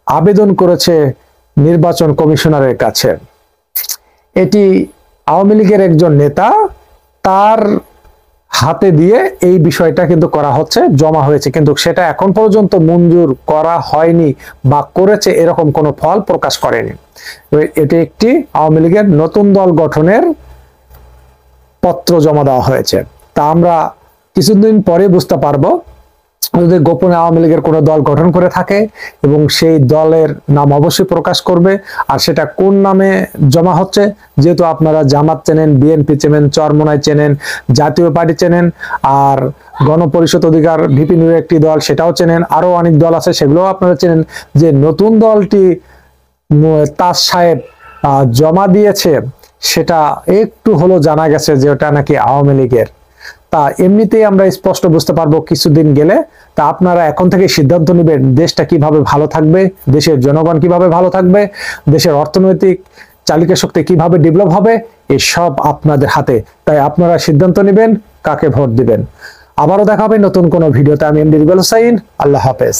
আবেদন করেছে নির্বাচন কমিশনারের কাছে। এটি আওয়ামী লীগের একজন নেতা, তার হাতে দিয়ে এই বিষয়টা কিন্তু করা হচ্ছে, জমা হয়েছে, কিন্তু সেটা এখন পর্যন্ত মঞ্জুর করা হয়নি বা করেছে এরকম কোনো ফল প্রকাশ করেনি। এটি একটি আওয়ামী লীগের নতুন দল গঠনের পত্র জমা দেওয়া হয়েছে। তা আমরা কিছুদিন পরে বুঝতে পারবো যদি গোপনে আওয়ামী লীগের কোনো দল গঠন করে থাকে, এবং সেই দলের নাম অবশ্যই প্রকাশ করবে। আর সেটা কোন নামে জমা হচ্ছে, যেহেতু আপনারা জামাত চেনেন, বিএনপি চেনেন, চরমোনাই চেনেন, জাতীয় পার্টি চেনেন, আর গণপরিষদ অধিকার ভিপিনুর একটি দল সেটাও চেনেন, আরো অনেক দল আছে সেগুলোও আপনারা চেনেন। যে নতুন দলটি তাজ সাহেব জমা দিয়েছে, সেটা একটু হলো জানা গেছে যে ওটা নাকি আওয়ামী লীগের। তা এমনিতেই আমরা স্পষ্ট বুঝতে পারবো কিছুদিন গেলে। তা আপনারা এখন থেকে সিদ্ধান্ত নেবেন দেশটা কিভাবে ভালো থাকবে, দেশের জনগণ কিভাবে ভালো থাকবে, দেশের অর্থনৈতিক চালিকা শক্তি কিভাবে ডেভেলপ হবে, এসব আপনাদের হাতে। তাই আপনারা সিদ্ধান্ত নেবেন কাকে ভোট দিবেন। আবারও দেখা হবে নতুন কোনো ভিডিওতে। আমি এমডি রিবেল হোসাইন, আল্লাহ হাফেজ।